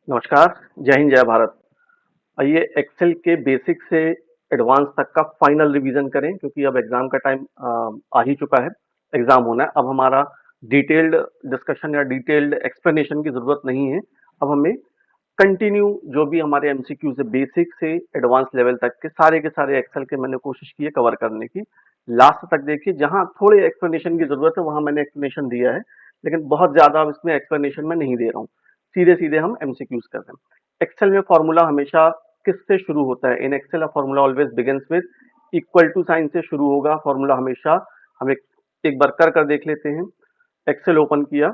नमस्कार। जय हिंद, जय भारत। आइए एक्सेल के बेसिक से एडवांस तक का फाइनल रिवीजन करें, क्योंकि अब एग्जाम का टाइम आ ही चुका है। एग्जाम होना है। अब हमारा डिटेल्ड डिस्कशन या डिटेल्ड एक्सप्लेनेशन की जरूरत नहीं है। अब हमें कंटिन्यू जो भी हमारे एमसीक्यू से बेसिक से एडवांस लेवल तक के सारे एक्सेल के मैंने कोशिश की है कवर करने की। लास्ट तक देखिए, जहां थोड़े एक्सप्लेनेशन की जरूरत है वहां मैंने एक्सप्लेनेशन दिया है, लेकिन बहुत ज्यादा अब इसमें एक्सप्लेनेशन में नहीं दे रहा हूँ। सीधे सीधे हम एमसीक्यूज कर रहे हैं। एक्सेल में फॉर्मूला हमेशा किससे शुरू होता है? In Excel a formula always begins with equal to sign से शुरू होगा फॉर्मूला हमेशा। हम एक बार कर देख लेते हैं। एक्सेल ओपन किया,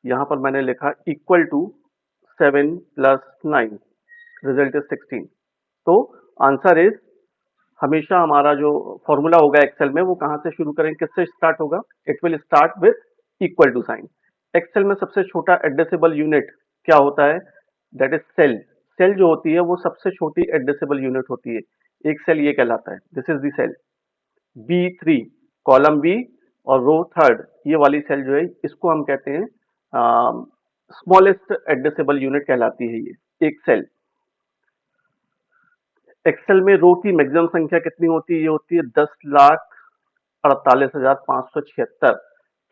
यहां पर मैंने लिखा इक्वल टू 7 + 9, रिजल्ट इज 16। तो आंसर इज, हमेशा हमारा जो फॉर्मूला होगा एक्सेल में वो कहां से शुरू करें, किससे स्टार्ट होगा? It will start with equal to sign. Excel में सबसे छोटा एडजस्टेबल यूनिट क्या होता है? That is cell. सेल जो होती है वो सबसे छोटी एडजस्टेबल यूनिट होती है। एक सेल ये कहलाता है, this is the cell B3, column B और रो थर्ड। ये वाली सेल जो है इसको हम कहते हैं स्मॉलेस्ट एडजस्टेबल यूनिट कहलाती है ये एक सेल। एक्सेल में रो की मैक्सिमम संख्या कितनी होती है? ये होती है 10,48,576,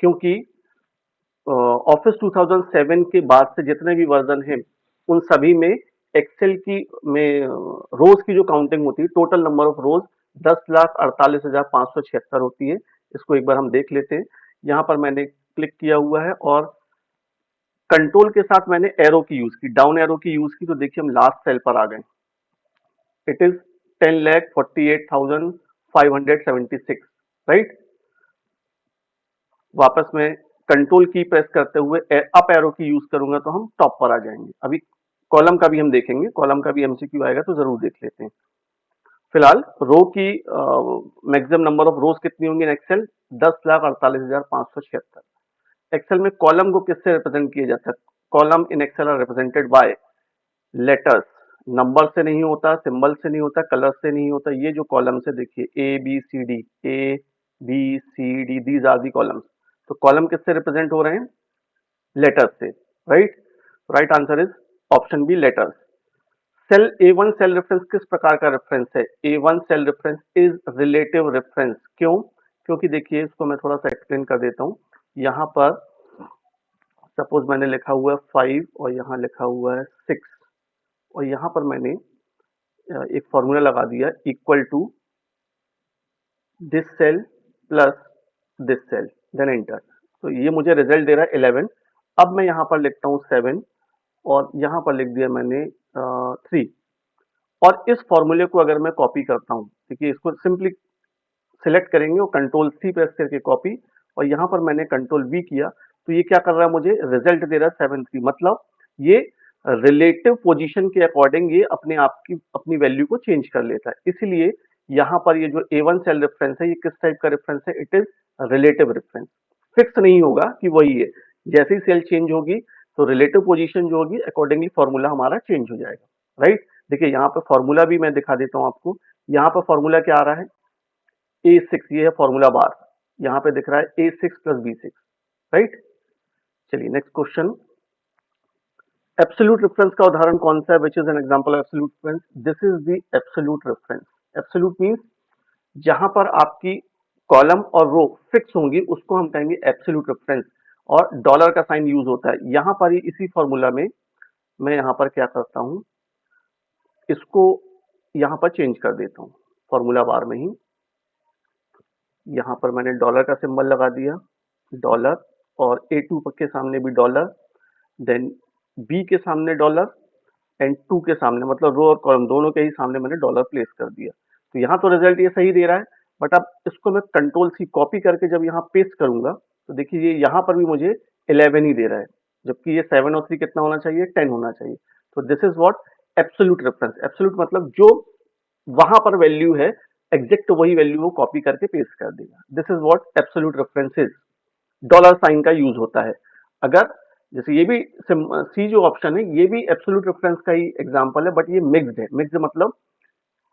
क्योंकि ऑफिस 2007 के बाद से जितने भी वर्जन हैं उन सभी में एक्सेल की में रोज की जो काउंटिंग होती है, टोटल नंबर ऑफ रोज 10,48,576 होती है। इसको एक बार हम देख लेते हैं। यहाँ पर मैंने क्लिक किया हुआ है और कंट्रोल के साथ मैंने एरो की यूज की, डाउन एरो की यूज की, तो देखिए हम लास्ट सेल पर आ गए। It is 10,48,576, right. वापस में कंट्रोल की प्रेस करते हुए अप एरो की यूज करूंगा तो हम टॉप पर आ जाएंगे। अभी कॉलम का भी हम देखेंगे, कॉलम का भी एमसीक्यू आएगा तो जरूर देख लेते हैं। फिलहाल रो की मैक्सिमम नंबर ऑफ रोज कितनी होंगी इन एक्सेल? 10,48,576। एक्सेल में कॉलम को किससे रिप्रेजेंट किया जाता है? Column in Excel are represented by letters. Number से नहीं होता, सिंबल से नहीं होता, कलर से नहीं होता। ये जो कॉलम से देखिए A B C D these are the columns. तो कॉलम किससे रिप्रेजेंट हो रहे हैं? लेटर्स से, right. Right answer is option B, letters. Cell A1 cell reference किस प्रकार का रेफरेंस है? A1 cell reference is relative reference. क्यों? क्योंकि देखिए, इसको मैं थोड़ा सा एक्सप्लेन कर देता हूं। यहां पर सपोज मैंने लिखा हुआ है 5 और यहाँ लिखा हुआ है 6, और यहाँ पर मैंने एक फॉर्मूला लगा दिया equal to this cell plus this cell, then enter. तो ये मुझे रिजल्ट दे रहा है 11। अब मैं यहाँ पर लिखता हूँ 7 और यहाँ पर लिख दिया मैंने 3। और इस फॉर्मूले को अगर मैं कॉपी करता हूँ, देखिए इसको सिंपली सिलेक्ट करेंगे और कंट्रोल सी प्रेस करके कॉपी, और यहाँ पर मैंने कंट्रोल वी किया, तो ये क्या कर रहा है? मुझे रिजल्ट दे रहा है 7-3। मतलब ये रिलेटिव पोजीशन के अकॉर्डिंग ये अपने आप की अपनी वैल्यू को चेंज कर लेता है। इसलिए यहाँ पर ये जो A1 सेल रेफरेंस है, ये किस टाइप का रेफरेंस है? It is relative reference. Fix नहीं होगा कि वही है। जैसे ही सेल चेंज होगी तो रिलेटिव पोजीशन जो होगी अकॉर्डिंगली फॉर्मूला हमारा चेंज हो जाएगा, राइट। देखिए यहाँ पे फॉर्मूला भी मैं दिखा देता हूँ आपको। यहाँ पर फॉर्मूला क्या आ रहा है? A6, ये है फॉर्मूला बार। यहाँ पे दिख रहा है A6 + B6, राइट। चलिए नेक्स्ट क्वेश्चन। एब्सोल्यूट रेफरेंस का उदाहरण कौन सा है? Which is an example of absolute reference? This is the absolute reference. Absolute means जहां पर आपकी कॉलम और रो फिक्स होंगी उसको हम कहेंगे एब्सोल्यूट रेफरेंस, और डॉलर का साइन यूज होता है। यहां पर ही इसी फॉर्मूला में मैं यहां पर क्या करता हूं, इसको यहां पर चेंज कर देता हूं। फॉर्मूला बार में ही यहां पर मैंने डॉलर का सिंबल लगा दिया, डॉलर, और A2 के सामने भी डॉलर, देन बी के सामने डॉलर एंड 2 के सामने, मतलब रो और कॉलम दोनों के ही सामने मैंने डॉलर प्लेस कर दिया। तो यहाँ तो रिजल्ट ये सही दे रहा है, बट अब इसको मैं कंट्रोल सी कॉपी करके जब यहाँ पेस्ट करूंगा तो देखिए ये यहाँ पर भी मुझे 11 ही दे रहा है, जबकि ये 7 और 3 कितना होना चाहिए? 10 होना चाहिए। तो this is what absolute reference. Absolute मतलब जो वहां पर वैल्यू है एग्जैक्ट वही वैल्यू वो कॉपी करके पेस्ट कर देगा। This is what absolute reference is. Dollar sign का यूज होता है। अगर जैसे ये भी सी जो ऑप्शन है ये भी एब्सोल्यूट रेफरेंस का ही एग्जांपल है, बट ये मिक्स्ड है। मिक्स्ड मतलब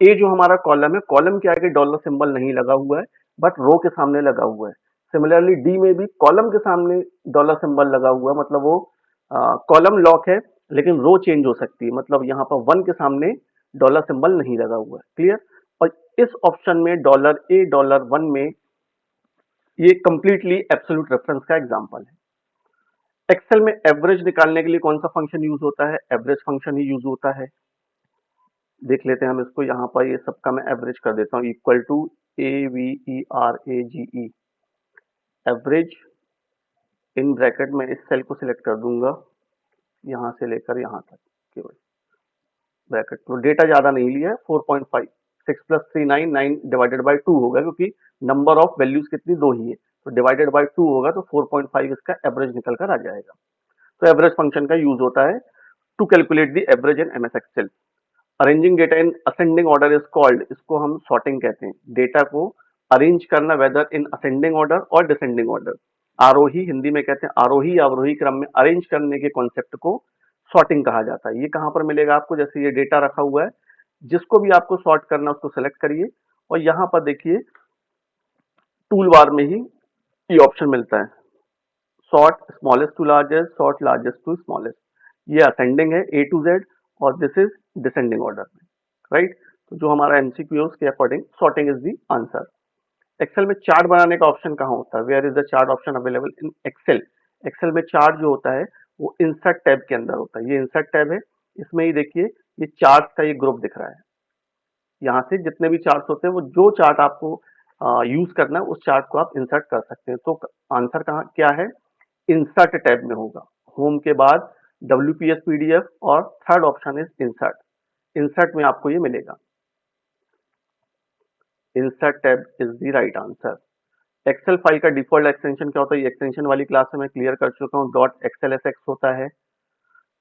ए जो हमारा कॉलम है, कॉलम के आगे डॉलर सिंबल नहीं लगा हुआ है, बट रो के सामने लगा हुआ है। सिमिलरली डी में भी कॉलम के सामने डॉलर सिंबल लगा हुआ है, मतलब वो कॉलम लॉक है लेकिन रो चेंज हो सकती है, मतलब यहाँ पर 1 के सामने डॉलर सिंबल नहीं लगा हुआ है। क्लियर? और इस ऑप्शन में डॉलर ए डॉलर 1 में ये कंप्लीटली एब्सोल्यूट रेफरेंस का एग्जांपल है। एक्सेल में एवरेज निकालने के लिए कौन सा फंक्शन यूज होता है? एवरेज फंक्शन ही यूज होता है। देख लेते हैं हम इसको, यहाँ पर ये सबका मैं एवरेज कर देता हूँ, equal to AVERAGE, average in bracket में इस सेल को सिलेक्ट कर दूंगा, यहाँ से लेकर यहाँ तक केवल ब्रैकेट, तो डेटा ज्यादा नहीं लिया है, 4.5, 6 प्लस 3 9, 9 डिवाइडेड बाई 2 होगा, क्योंकि नंबर ऑफ वैल्यूज कितनी, 2 ही है, तो डिवाइडेड बाई 2 होगा, तो 4.5 इसका एवरेज निकल कर आ जाएगा। तो एवरेज फंक्शन का यूज होता है to calculate the average in MS Excel. Arranging data in ascending order is called, इसको हम सॉर्टिंग कहते हैं। डेटा को अरेंज करना वेदर इन असेंडिंग ऑर्डर और डिसेंडिंग ऑर्डर, आरोही, हिंदी में कहते हैं आरोही या अवरोही क्रम में अरेंज करने के कॉन्सेप्ट को सॉर्टिंग कहा जाता है। ये कहां पर मिलेगा आपको? जैसे ये डेटा रखा हुआ है, जिसको भी आपको सॉर्ट करना उसको सेलेक्ट करिए, और यहाँ पर देखिए टूल बार में ही ये ऑप्शन मिलता है, sort smallest to largest, sort largest to smallest. ये असेंडिंग है ए टू जेड, और दिस इज डिसेंडिंग ऑर्डर में, राइट? तो जो हमारा एमसीक्यू है उसके according sorting is the answer. Excel में चार्ट बनाने का ऑप्शन कहाँ होता है? Where is the chart option available in Excel? Excel में चार्ट जो होता है वो इंसर्ट टैब के अंदर होता है। ये इंसर्ट टैब है, इसमें ही देखिए ये चार्ट का ये ग्रुप दिख रहा है। यहाँ से जितने भी चार्ट होते हैं, वो जो चार्ट आपको यूज करना है उस चार्ट को आप इंसर्ट कर सकते हैं। तो आंसर कहाँ क्या है? इंसर्ट टैब में होगा। होम के बाद WPS PDF, और third option is insert. Insert में आपको ये मिलेगा। Insert tab is the right answer. Excel file का डिफॉल्ट एक्सटेंशन क्या होता है? ये एक्सटेंशन वाली क्लास में मैं क्लियर कर चुका हूँ। .xlsx होता है।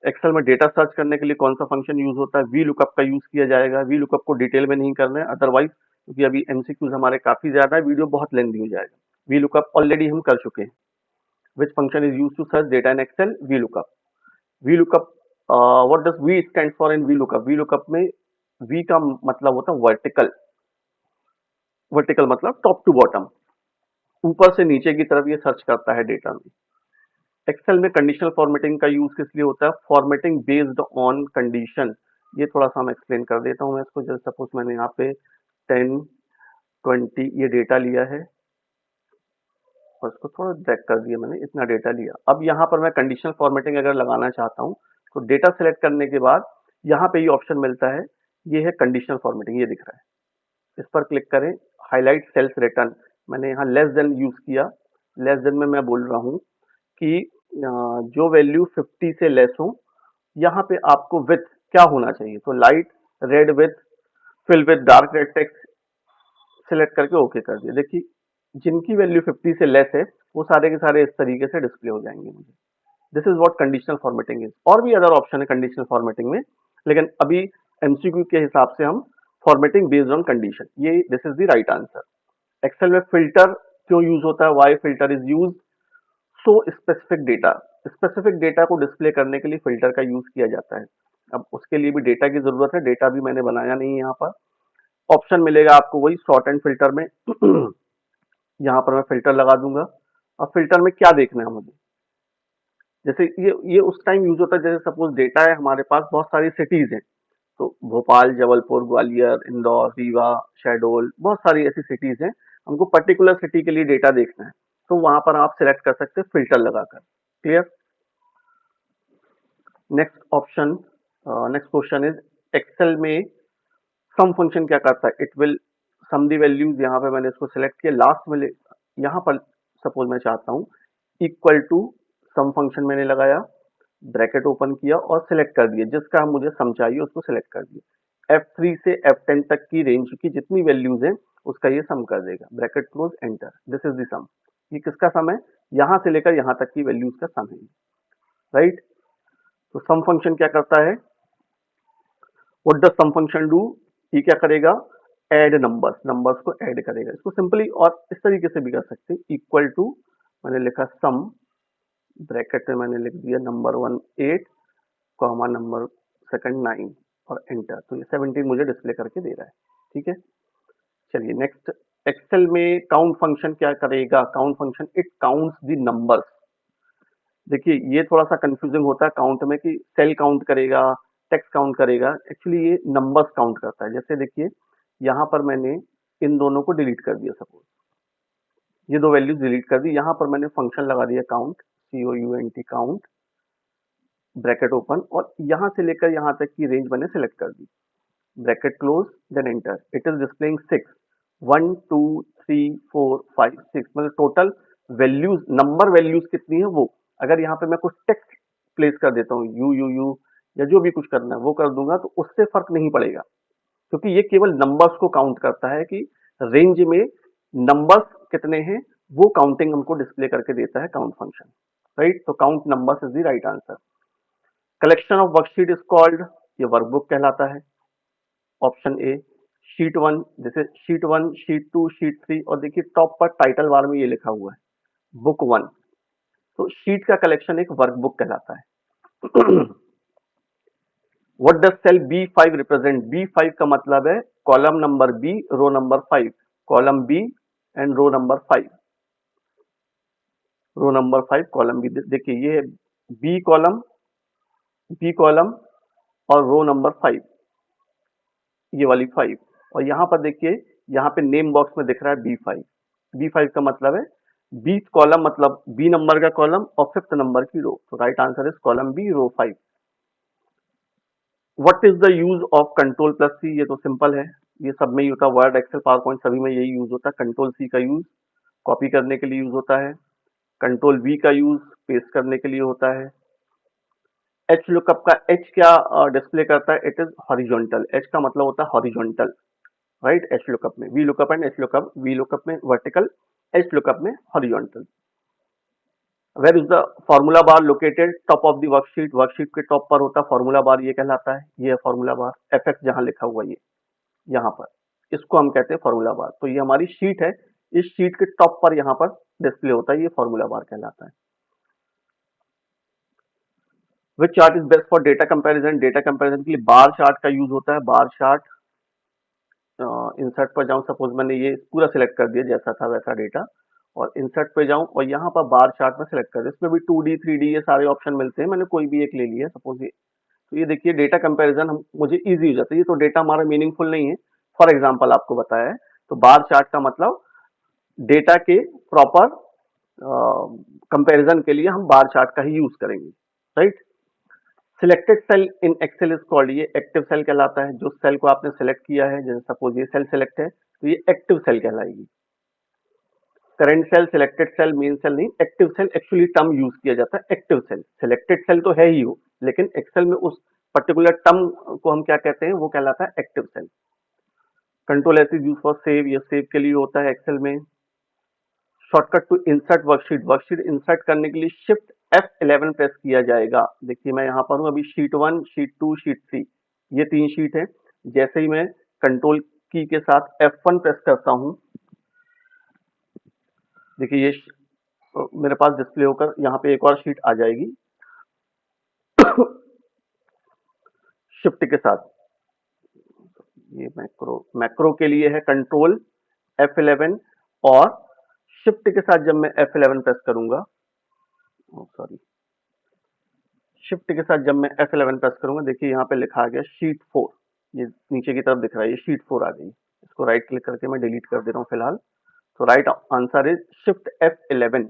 एक्सेल में डेटा सर्च करने के लिए कौन सा फंक्शन यूज होता है? वी लुकअप का यूज किया जाएगा। वी लुकअप को डिटेल में नहीं करना है, अदरवाइज क्योंकि अभी एमसीक्यूज हमारे काफी ज्यादा है, वीडियो बहुत लेंथी हो जाएगा। वी लुकअप ऑलरेडी हम कर चुके हैं। Which function is use to search data in Excel? V lookup. V lookup, what does V stand for in V lookup? V lookup में वी का मतलब होता है वर्टिकल। वर्टिकल मतलब टॉप टू बॉटम, ऊपर से नीचे की तरफ ये सर्च करता है डेटा में। एक्सेल में कंडीशनल फॉर्मेटिंग का यूज किस लिए होता है? Formatting based on condition. ये थोड़ा सा मैं एक्सप्लेन कर देता हूँ मैं इसको। जैसे सपोज मैंने यहाँ पे 10 20 ये डेटा लिया है, और इसको थोड़ा ड्रैग कर दिया मैंने, इतना डेटा लिया। अब यहाँ पर मैं कंडीशनल फॉर्मेटिंग अगर लगाना चाहता हूँ, तो डेटा सेलेक्ट करने के बाद यहाँ पे ये ऑप्शन मिलता है, ये है कंडीशनल फॉर्मेटिंग, ये दिख रहा है। इस पर क्लिक करें, हाईलाइट सेल्स रिटर्न, मैंने यहाँ लेस देन यूज किया। लेस देन में मैं बोल रहा हूँ कि जो वैल्यू 50 से लेस हो, यहाँ पे आपको विथ क्या होना चाहिए? तो light red with fill with dark red text select करके ओके कर दिया। देखिए जिनकी वैल्यू 50 से लेस है वो सारे के सारे इस तरीके से डिस्प्ले हो जाएंगे मुझे। This is what conditional formatting is. और भी अदर ऑप्शन है कंडीशनल फॉर्मेटिंग में, लेकिन अभी एमसीक्यू के हिसाब से हम फॉर्मेटिंग बेस्ड ऑन कंडीशन, ये this is the right answer. Excel में फिल्टर क्यों यूज होता है? Why filter is use? So specific data को डिस्प्ले करने के लिए फिल्टर का यूज किया जाता है। अब उसके लिए भी डेटा की जरूरत है, डेटा भी मैंने बनाया नहीं है। यहाँ पर ऑप्शन मिलेगा आपको वही सॉर्ट एंड फिल्टर में। यहाँ पर मैं फिल्टर लगा दूंगा। अब फिल्टर में क्या देखना है मुझे? जैसे ये उस टाइम यूज होता है जैसे सपोज डेटा है हमारे पास, बहुत सारी सिटीज हैं, तो भोपाल, जबलपुर, ग्वालियर, इंदौर, रीवा, शहडोल, बहुत सारी ऐसी सिटीज हैं। हमको पर्टिकुलर सिटी के लिए डेटा देखना है, तो वहां पर आप सिलेक्ट कर सकते हैं फिल्टर लगाकर। Clear? Next option, next question is Excel में सम फंक्शन क्या करता है? It will sum the values. यहाँ पे मैंने इसको सिलेक्ट किया, लास्ट में यहाँ पर सपोज मैं चाहता हूँ इक्वल टू सम फंक्शन मैंने लगाया, ब्रैकेट ओपन किया और सिलेक्ट कर दिया, जिसका मुझे सम चाहिए उसको सिलेक्ट कर दिया। F3 से F10 तक की रेंज की जितनी वैल्यूज हैं उसका ये सम कर देगा। Bracket close, enter, this is the sum. ये किसका सम है? यहाँ से लेकर यहाँ तक की वैल्यूज का सम है, राइट? तो सम फंक्शन क्या करता है? What does sum function do? ये क्या करेगा? ऐड नंबर्स, नंबर्स को ऐड करेगा। इसको सिंपली और इस तरीके से भी कर सकते हैं, इक्वल टू मैंने लिखा सम, ब्रैकेट में मैंने लिख दिया नंबर 1 8, कॉमा नंबर सेकंड 9, और एंटर। तो ये 17 मुझे डिस्प्ले करके दे रहा है। ठीक है, चलिए नेक्स्ट। एक्सेल में काउंट फंक्शन क्या करेगा? Count function it counts the numbers. देखिए ये थोड़ा सा कंफ्यूजिंग होता है काउंट में कि सेल काउंट करेगा, टेक्स्ट काउंट करेगा, एक्चुअली ये नंबर्स काउंट करता है। जैसे देखिए यहाँ पर मैंने इन दोनों को डिलीट कर दिया, सपोज ये दो वैल्यूज डिलीट कर दी, यहाँ पर मैंने फंक्शन लगा दिया count, COUNT count, bracket open, और यहाँ से लेकर यहाँ तक की रेंज मैंने सेलेक्ट कर दी, bracket close, then enter. It is displaying 6, 1 2 3 4 5 6, मतलब टोटल वैल्यूज, नंबर वैल्यूज कितनी है वो। अगर यहाँ पे मैं कुछ टेक्स्ट प्लेस कर देता हूँ, यू या जो भी कुछ करना है वो कर दूंगा, तो उससे फर्क नहीं पड़ेगा, क्योंकि ये केवल नंबर्स को काउंट करता है कि रेंज में नंबर्स कितने हैं, वो काउंटिंग हमको डिस्प्ले करके देता है काउंट फंक्शन, राइट। तो count numbers is the right answer. Collection of worksheet is called, ये वर्कबुक कहलाता है, ऑप्शन ए। शीट 1, जैसे शीट 1, शीट 2, शीट 3, और देखिए टॉप पर टाइटल बार में ये लिखा हुआ है बुक 1, तो शीट का कलेक्शन एक वर्कबुक कहलाता है। What does cell B5 represent, B5 का मतलब है column number B, row number 5, column B and row number 5, row number 5 column B। देखिए ये है B कॉलम, B कॉलम और रो नंबर 5, ये वाली 5, और यहाँ पर देखिए यहाँ पे नेम बॉक्स में दिख रहा है B5, B5 का मतलब है 20 कॉलम, मतलब B नंबर का कॉलम और 5th नंबर की रो, तो right answer is column B, row 5। What is the use of control plus C, ये तो सिंपल है, ये सब में ही होता है, वर्ड, एक्सेल, पावर पॉइंट सभी में यही यूज होता है। कंट्रोल सी का यूज कॉपी करने के लिए यूज होता है, कंट्रोल वी का यूज पेस्ट करने के लिए होता है। एच लुकअप का एच क्या डिस्प्ले करता है, इट इज हॉरिजॉन्टल, एच का मतलब होता है हॉरिजॉन्टल, राइट। एच लुकअप में V lookup and H lookup, V lookup में वर्टिकल, एच लुकअप में horizontal. Where is the formula bar located, top of the worksheet, worksheet के टॉप पर होता है फॉर्मूला बार, ये कहलाता है, ये है फॉर्मूला बार, एफ जहां लिखा हुआ ये यहाँ पर, इसको हम कहते हैं फॉर्मूला बार। तो ये हमारी शीट है, इस शीट के टॉप पर यहाँ पर डिस्प्ले होता है, ये फॉर्मूला बार कहलाता है। Which chart is best for data comparison, data comparison के लिए बार चार्ट का यूज होता है, बार चार्ट। इंसर्ट पर जाऊं, सपोज मैंने ये पूरा सिलेक्ट कर दिया जैसा था वैसा डेटा, और इंसर्ट पे जाऊं और यहाँ पर बार चार्ट में सिलेक्ट कर दिया, इसमें भी 2D 3D ये सारे ऑप्शन मिलते हैं, मैंने कोई भी एक ले लिया सपोज ये। तो ये देखिए डेटा कंपैरिजन हम मुझे इजी हो जाता है, ये तो डेटा हमारा मीनिंगफुल नहीं है, फॉर एग्जांपल आपको बताया है। तो बार चार्ट का मतलब डेटा के प्रॉपर कंपैरिजन के लिए हम बार चार्ट का ही यूज करेंगे, right. Selected cell in Excel is called, ये एक्टिव सेल कहलाता है, जो सेल को आपने सेलेक्ट किया है, जैसे सपोज ये सेल सेलेक्ट है तो ये एक्टिव सेल कहलाएगी। Current cell, selected cell, main cell नहीं, active cell actually term use किया जाता है, एक्टिव सेल। सिलेक्टेड सेल तो है ही वो, लेकिन एक्सेल में उस पर्टिकुलर टर्म को हम क्या कहते हैं, वो कहलाता है active cell. Control S is use for save, ये सेव के लिए होता है एक्सेल में। Shortcut to insert worksheet, worksheet insert करने के लिए शिफ्ट F11 प्रेस किया जाएगा। देखिए मैं यहाँ पर हूँ अभी, शीट 1, शीट 2, शीट 3, ये 3 शीट है। जैसे ही मैं कंट्रोल की के साथ F1 प्रेस करता हूँ, देखिए ये मेरे पास डिस्प्ले होकर यहाँ पे एक और शीट आ जाएगी शिफ्ट के साथ। ये मैक्रो, मैक्रो के लिए है कंट्रोल F11, और शिफ्ट के साथ जब मैं F11 प्रेस करूंगा, सॉरी, शिफ्ट के साथ जब मैं F11 प्रेस करूंगा, देखिए यहाँ पे लिखा आ गया शीट 4, ये नीचे की तरफ दिख रहा है, ये शीट 4 आ गई। इसको राइट क्लिक करके मैं डिलीट कर दे रहा हूँ फिलहाल। तो right answer is shift F11।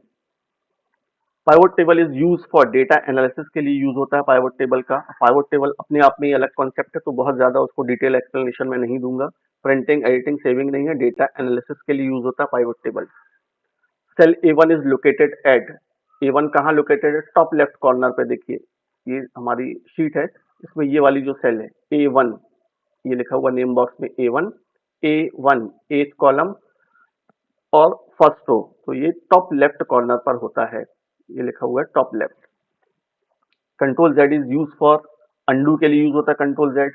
Pivot table is use for data analysis के लिए यूज होता है पाइवट टेबल का। पाइवट टेबल अपने आप में ही अलग कॉन्सेप्ट है, तो बहुत ज्यादा उसको डिटेल एक्सप्लेनेशन में नहीं दूंगा, प्रिंटिंग, एडिटिंग, सेविंग नहीं है, डेटा एनालिसिस के लिए यूज होता है pivot table. Cell A1 is located at, A1 कहाँ लोकेटेड है, टॉप लेफ्ट कॉर्नर पे। देखिए ये हमारी शीट है, इसमें ये वाली जो सेल है A1, ये लिखा हुआ नेम बॉक्स में A1, A1 8th कॉलम और फर्स्ट रो, तो ये टॉप लेफ्ट कॉर्नर पर होता है, ये लिखा हुआ है top left. Control Z is use for, undo के लिए यूज होता है कंट्रोल Z।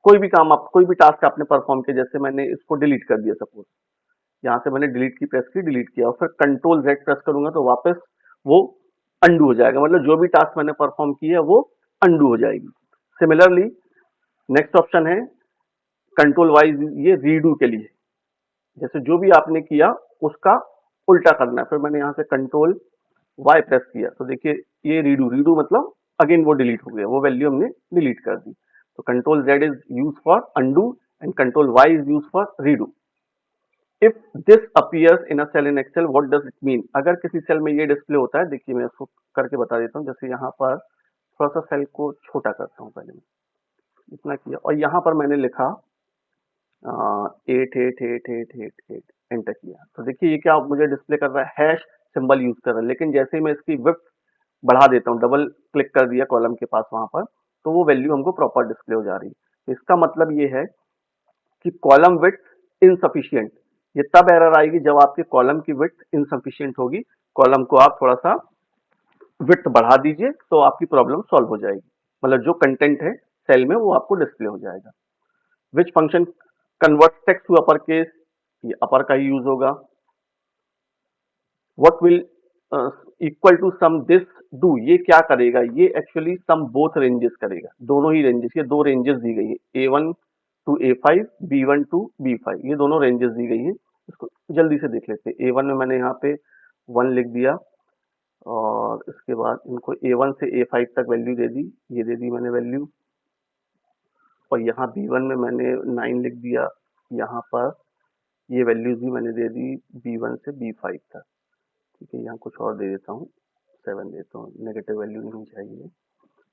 कोई भी काम आप, कोई भी टास्क आपने परफॉर्म किया, जैसे मैंने इसको डिलीट कर दिया सपोज, यहाँ से मैंने डिलीट की प्रेस की, डिलीट किया, और फिर कंट्रोल Z प्रेस करूंगा तो वापस वो अंडू हो जाएगा, मतलब जो भी टास्क मैंने परफॉर्म किया है वो अंडू हो जाएगी। सिमिलरली नेक्स्ट ऑप्शन है कंट्रोल वाइज, ये रीडू के लिए, जैसे जो भी आपने किया उसका उल्टा करना है। फिर मैंने यहाँ से कंट्रोल वाई प्रेस किया तो देखिए ये रीडू, रीडू मतलब अगेन वो डिलीट हो गया, वो वैल्यू हमने डिलीट कर दी। तो control Z is use for undo and control Y is use for redo. If this appears in a cell in Excel what does it mean, अगर किसी सेल में ये डिस्प्ले होता है, देखिए मैं इसको करके बता देता हूँ। जैसे यहाँ पर थोड़ा सा सेल को छोटा करता हूँ, पहले मैं इतना किया और यहाँ पर मैंने लिखा 888888 एंटर किया। तो देखिए ये क्या मुझे डिस्प्ले कर रहा है, हैश सिंबल यूज कर रहा है। लेकिन जैसे ही मैं इसकी विड्थ बढ़ा देता हूँ, डबल क्लिक कर दिया कॉलम के पास वहां पर, तो वो वैल्यू हमको प्रॉपर डिस्प्ले हो जा रही है। तो इसका मतलब ये है कि कॉलम विड्थ इनसफिशियंट, ये तब एरर आएगी जब आपके कॉलम की विड्थ इनसफिशियंट होगी। कॉलम को आप थोड़ा सा विड्थ बढ़ा दीजिए तो आपकी प्रॉब्लम सॉल्व हो जाएगी, मतलब जो कंटेंट है सेल में वो आपको डिस्प्ले हो जाएगा। Which function convert text to upper case, ये अपर का ही यूज होगा। What will equal to sum this do, ये क्या करेगा, ये एक्चुअली सम बोथ रेंजेस करेगा, दोनों ही रेंजेस, ये दो रेंजेस दी गई है A1 to A5, B1 to B5, ये दोनों रेंजेस दी गई है। इसको जल्दी से देख लेते हैं। A1 में मैंने यहाँ पे 1 लिख दिया और इसके बाद इनको A1 से A5 तक वैल्यू दे दी, ये दे दी मैंने वैल्यू। और यहाँ B1 में मैंने 9 लिख दिया, यहाँ पर ये वैल्यूज भी मैंने दे दी B1 से B5 तक। ठीक है, यहाँ कुछ और दे देता हूँ, 7 देता हूँ, नेगेटिव वैल्यू नहीं चाहिए।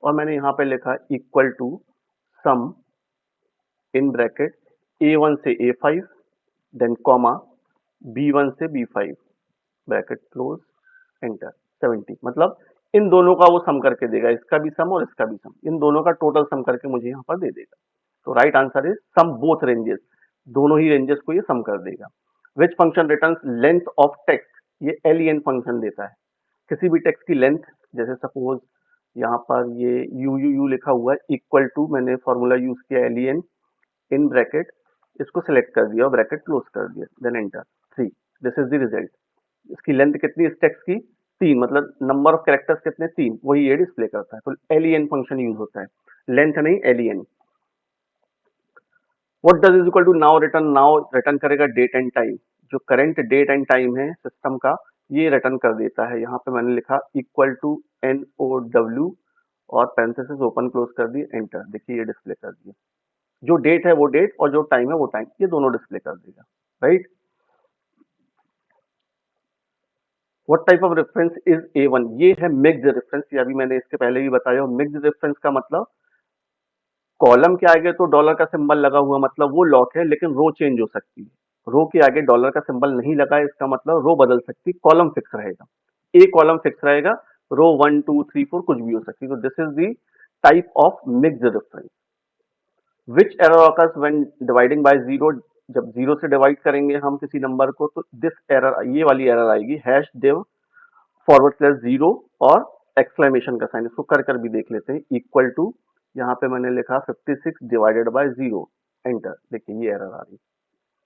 और मैंने यहाँ पे लिखा equal to sum in bracket A1 से A5 देन कॉमा B1 से B5 ब्रैकेट क्लोज एंटर 70, मतलब इन दोनों का वो सम करके देगा, इसका भी सम और इसका भी सम, इन दोनों का टोटल सम करके मुझे यहाँ पर दे देगा। तो right answer is sum both ranges, दोनों ही रेंजेस को ये सम कर देगा। Which function returns length of text, ये len फंक्शन देता है किसी भी टेक्स्ट की लेंथ। जैसे सपोज यहाँ पर ये यू लिखा हुआ है, इक्वल टू मैंने फॉर्मूला यूज किया len इन ब्रैकेट, इसको सिलेक्ट कर दिया और ब्रैकेट क्लोज कर दिया, then enter 3, this is the result. इसकी लेंथ कितनी इस टेक्स्ट की, 3, मतलब नंबर ऑफ कैरेक्टर्स कितने, 3, वही ये डिस्प्ले करता है। तो len फंक्शन यूज होता है, लेंथ नहीं len। What does is equal to now return, now return करेगा डेट एंड टाइम, जो करंट डेट एंड टाइम है सिस्टम का, ये रिटर्न कर देता है। यहाँ पे मैंने लिखा इक्वल टू NOW और पैरेंथेसिस ओपन क्लोज कर दी, एंटर, देखिए ये डिस्प्ले कर दिया। जो डेट है वो डेट और जो टाइम है वो टाइम, ये दोनों डिस्प्ले कर देगा, right. What type of reference is A1, ये है मिक्स्ड रेफरेंस, ये अभी मैंने इसके पहले भी बताया। मिक्स्ड रेफरेंस का मतलब कॉलम के आगे तो डॉलर का सिंबल लगा हुआ, मतलब वो लॉक है, लेकिन रो चेंज हो सकती है। रो के आगे डॉलर का सिंबल नहीं लगा है, इसका मतलब रो बदल सकती, कॉलम फिक्स रहेगा, ए कॉलम फिक्स रहेगा, रो 1 2 3 4 कुछ भी हो सकती है। तो this is the type of mixed reference. Which error occurs when dividing by zero, जब जीरो से डिवाइड करेंगे हम किसी नंबर को, तो दिस एरर, ये वाली एरर आएगी, hash div forward slash zero और एक्सक्लेमेशन का साइन। इसको कर भी देख लेते हैं। इक्वल टू, यहाँ पे मैंने लिखा 56 डिवाइडेड बाय जीरो, एंटर, देखिए ये एरर आ रही है,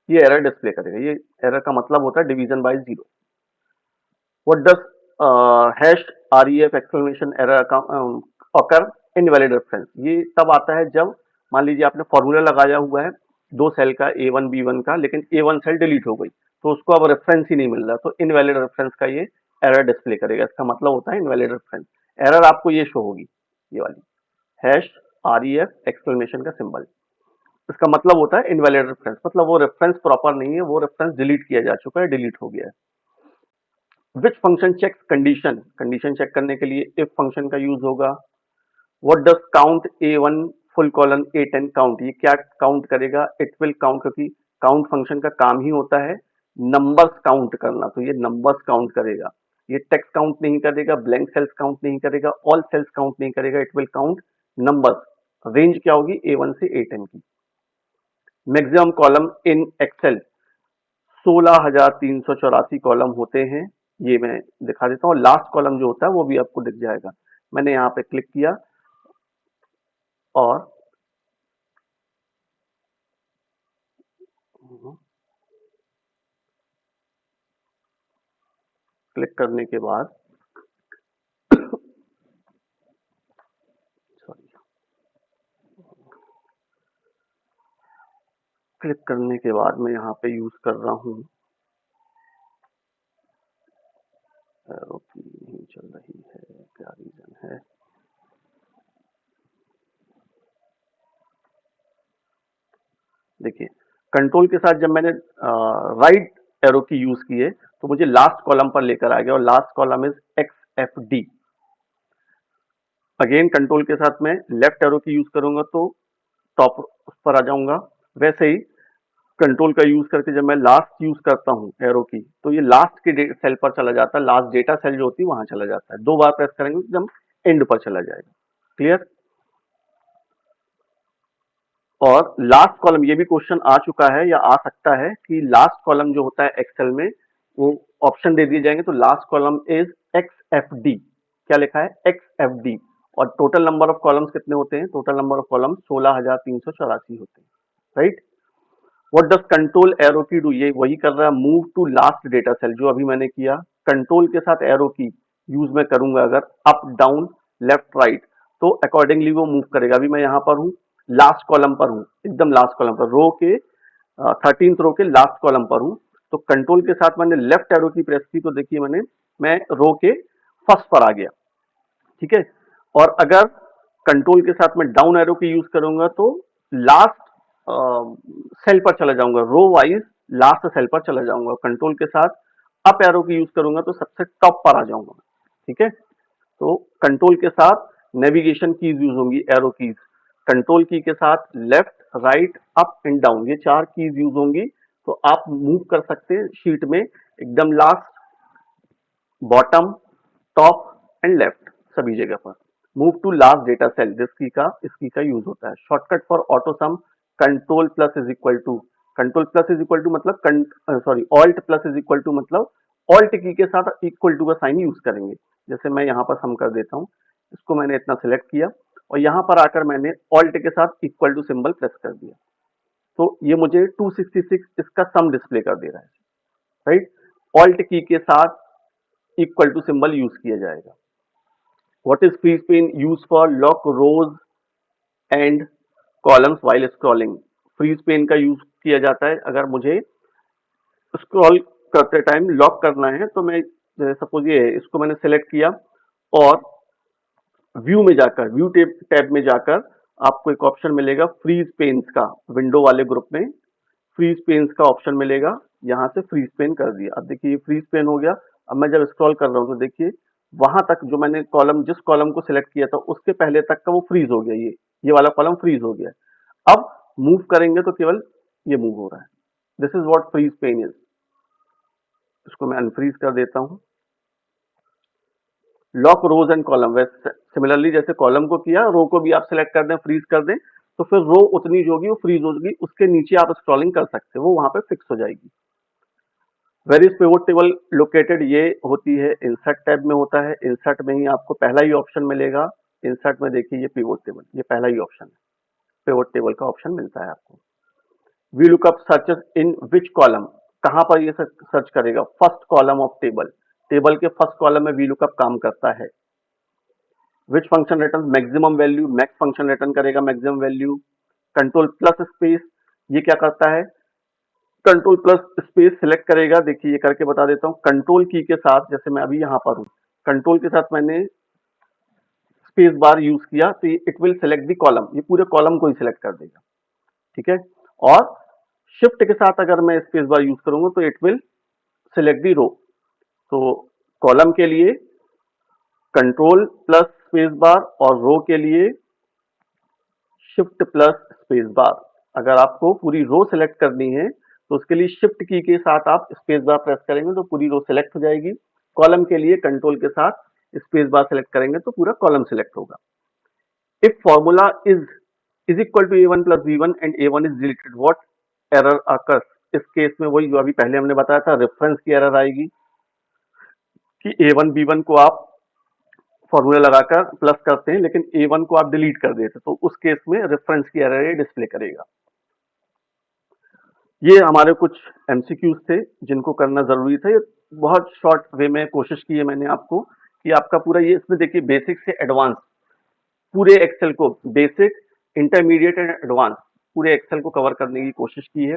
ये एरर डिस्प्ले करेगा। ये एरर का मतलब होता है division by zero. What does hash REF exclamation error occur invalid reference, ये तब आता है जब मान लीजिए आपने फॉर्मूला लगाया हुआ है दो सेल का A1 B1 का, लेकिन A1 सेल डिलीट हो गई, तो उसको अब रेफरेंस ही नहीं मिल रहा, तो इनवैलिड रेफरेंस का ये एरर डिस्प्ले करेगा। इसका मतलब होता है इनवैलिड रेफरेंस। एरर आपको ये शो होगी, ये वाली हैश REF एक्सक्लेमेशन का सिंबल, इसका मतलब होता है इनवैलिड रेफरेंस, मतलब वो रेफरेंस प्रॉपर नहीं है, वो रेफरेंस डिलीट किया जा चुका है, डिलीट हो गया है। Which function checks condition, condition check करने के लिए इफ फंक्शन का यूज होगा। What does count A1 full colon A10 count, ये क्या काउंट करेगा, इट विल काउंट, क्योंकि काउंट फंक्शन का काम ही होता है नंबर्स काउंट करना, तो ये नंबर्स काउंट करेगा। ये टेक्स्ट काउंट नहीं करेगा, ब्लैंक सेल्स काउंट नहीं करेगा, ऑल सेल्स काउंट नहीं करेगा, it will count numbers. Range क्या होगी A1 से A10 की। Maximum column in Excel 16,384 column होते हैं, ये मैं दिखा देता हूँ। लास्ट कॉलम जो होता है वो भी आपको दिख जाएगा। मैंने यहाँ पे क्लिक किया और क्लिक करने के बाद सॉरी, क्लिक करने के बाद मैं यहाँ पे यूज कर रहा हूँ, देखिए कंट्रोल के साथ जब मैंने राइट एरो की यूज की है तो मुझे लास्ट कॉलम पर लेकर आ गया और last column is x F D. Again control के साथ मैं लेफ्ट एरो की यूज करूंगा तो टॉप पर आ जाऊंगा। वैसे ही कंट्रोल का यूज करके जब मैं लास्ट यूज करता हूं एरो की तो ये लास्ट के सेल पर चला जाता है, लास्ट डेटा सेल जो होती है वहां चला जाता है। दो बार प्रेस करेंगे तो एकदम एंड पर चला जाएगा। क्लियर? और लास्ट कॉलम, ये भी क्वेश्चन आ चुका है या आ सकता है कि लास्ट कॉलम जो होता है एक्सेल में वो ऑप्शन दे दिए जाएंगे तो last column is x F D. क्या लिखा है? X F D. और टोटल नंबर ऑफ कॉलम्स कितने होते हैं? टोटल नंबर ऑफ कॉलम्स 16,384 होते हैं। Right? What does control arrow key do? ये वही कर रहा है, move to last data cell, जो अभी मैंने किया। कंट्रोल के साथ एरो की यूज में करूंगा अगर अप डाउन लेफ्ट राइट तो अकॉर्डिंगली वो मूव करेगा। अभी मैं यहाँ पर हूँ, लास्ट कॉलम पर हूँ, एकदम लास्ट कॉलम पर, रो के 13th रो के लास्ट कॉलम पर हूँ। तो कंट्रोल के साथ मैंने लेफ्ट एरो की प्रेस की तो देखिए मैं रो के फर्स्ट पर आ गया। ठीक है? और अगर कंट्रोल के साथ मैं डाउन एरो की यूज करूंगा तो लास्ट सेल पर चला जाऊंगा, रो वाइज लास्ट सेल पर चला जाऊंगा। कंट्रोल के साथ अप एरो की यूज करूंगा तो सबसे टॉप पर आ जाऊंगा। ठीक है? तो कंट्रोल के साथ नेविगेशन कीज यूज होंगी, एरो कीज। कंट्रोल की के साथ left right up and down, ये चार कीज यूज होंगी। तो आप मूव कर सकते हैं शीट में एकदम last, bottom, top and left, सभी जगह पर। Move to last data cell, इस की का यूज होता है। Shortcut for auto sum, control plus is equal to, control plus is equal to मतलब sorry alt plus is equal to मतलब ऑल्ट की के साथ इक्वल टू का साइन यूज करेंगे। जैसे मैं यहाँ पर सम कर देता हूँ, इसको मैंने इतना सिलेक्ट किया और यहाँ पर आकर मैंने ऑल्ट के साथ इक्वल टू सिंबल प्रेस कर दिया तो ये मुझे 266 इसका सम डिस्प्ले कर दे रहा है। राइट? ऑल्ट की के साथ इक्वल टू सिंबल यूज किया जाएगा। What is freeze pane use for? Lock rows and columns while scrolling. Freeze pane का यूज किया जाता है अगर मुझे स्क्रॉल करते टाइम लॉक करना है तो मैं सपोज ये इसको मैंने सेलेक्ट किया और व्यू में जाकर, व्यू टैब में जाकर आपको एक ऑप्शन मिलेगा फ्रीज पेन्स का, विंडो वाले ग्रुप में फ्रीज पेन्स का ऑप्शन मिलेगा। यहाँ से फ्रीज पेन कर दिया। अब देखिए फ्रीज पेन हो गया। अब मैं जब स्क्रॉल कर रहा हूँ तो देखिए वहां तक जो मैंने कॉलम, जिस कॉलम को सिलेक्ट किया था उसके पहले तक का वो फ्रीज हो गया, ये वाला कॉलम फ्रीज हो गया। अब मूव करेंगे तो केवल ये मूव हो रहा है। This is what freeze pane is. इसको मैं अनफ्रीज कर देता हूँ। लॉक रोज एंड कॉलम, वैसे सिमिलरली जैसे कॉलम को किया, रो को भी आप सिलेक्ट कर दें, फ्रीज कर दें तो फिर रो उतनी जो होगी वो फ्रीज होगी, उसके नीचे आप स्क्रॉलिंग कर सकते हो, वो वहां पे फिक्स हो जाएगी। Where is pivot table located? ये होती है इंसर्ट टैब में होता है। इंसर्ट में ही आपको पहला ही ऑप्शन मिलेगा। इंसर्ट में देखिए ये पिवोट टेबल, ये पहला ही ऑप्शन है, पिवोट टेबल का ऑप्शन मिलता है आपको। V lookup searches in which column? कहां पर ये सर्च करेगा? First column of table, table के फर्स्ट कॉलम में वी लुकअप काम करता है। Which function return maximum value? Max function return करेगा maximum value. Control plus space, ये क्या करता है? कंट्रोल प्लस स्पेस सिलेक्ट करेगा। देखिए ये करके बता देता हूँ। कंट्रोल की के साथ, जैसे मैं अभी यहाँ पर हूँ, कंट्रोल के साथ मैंने स्पेस बार यूज किया तो it will select the column, ये पूरे कॉलम को ही सिलेक्ट कर देगा। ठीक है? और शिफ्ट के साथ अगर मैं स्पेस बार यूज करूंगा तो it will select the row. तो कॉलम के लिए कंट्रोल प्लस स्पेस बार और रो के लिए शिफ्ट प्लस स्पेस बार। अगर आपको पूरी रो सेलेक्ट करनी है तो उसके लिए शिफ्ट की के साथ आप स्पेस बार प्रेस करेंगे तो पूरी रो सेलेक्ट हो जाएगी। कॉलम के लिए कंट्रोल के साथ स्पेस बार सेलेक्ट करेंगे तो पूरा कॉलम सेलेक्ट होगा। If formula is equal to a1 plus b1 and a1 is deleted, what error occurs? इस केस में वही जो अभी पहले हमने बताया था, रेफरेंस की एरर आएगी कि a1 b1 को आप फॉर्मूला लगाकर प्लस करते हैं लेकिन a1 को आप डिलीट कर देते, तो उस केस में रेफरेंस की एरर डिस्प्ले करेगा। ये हमारे कुछ एमसीक्यूज थे जिनको करना जरूरी था। ये बहुत शॉर्ट वे में कोशिश की है मैंने आपको कि आपका पूरा ये, इसमें देखिए बेसिक से एडवांस पूरे एक्सेल को, बेसिक, इंटरमीडिएट एंड एडवांस पूरे एक्सेल को कवर करने की कोशिश की है।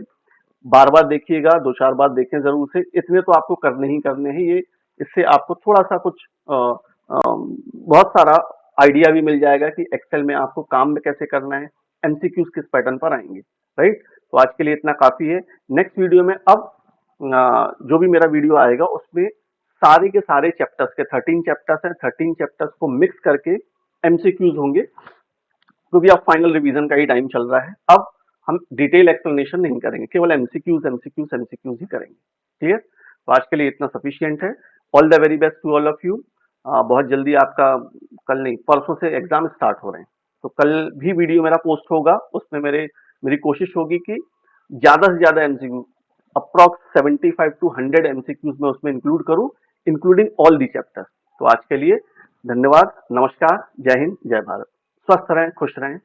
बार बार देखिएगा, दो चार बार देखें जरूर से, इतने तो आपको करने ही करने हैं। ये इससे आपको थोड़ा सा कुछ बहुत सारा आइडिया भी मिल जाएगा कि एक्सेल में आपको काम में कैसे करना है, एमसीक्यूज किस पैटर्न पर आएंगे। राइट? तो आज के लिए इतना काफी है। नेक्स्ट वीडियो में अब जो भी मेरा वीडियो आएगा उसमें सारे के सारे चैप्टर्स के 13 चैप्टर्स हैं, 13 चैप्टर्स को मिक्स करके एमसीक्यूज होंगे, क्योंकि अब फाइनल रिवीजन का ही टाइम चल रहा है। अब हम डिटेल एक्सप्लेनेशन नहीं करेंगे, केवल एमसीक्यूज एमसीक्यूज एमसीक्यूज ही करेंगे। क्लियर? तो आज के लिए इतना सफिशियंट है। All the very best to all of you. बहुत जल्दी आपका, कल नहीं परसों से एग्जाम स्टार्ट हो रहे हैं, तो कल भी वीडियो मेरा पोस्ट होगा, उसमें मेरी कोशिश होगी कि ज्यादा से ज्यादा एमसीक्यू अप्रॉक्स 75 टू 100 एमसीक्यूज में उसमें इंक्लूड करूं, इंक्लूडिंग ऑल दी चैप्टर्स। तो आज के लिए धन्यवाद, नमस्कार, जय हिंद, जय भारत। स्वस्थ रहें, खुश रहें।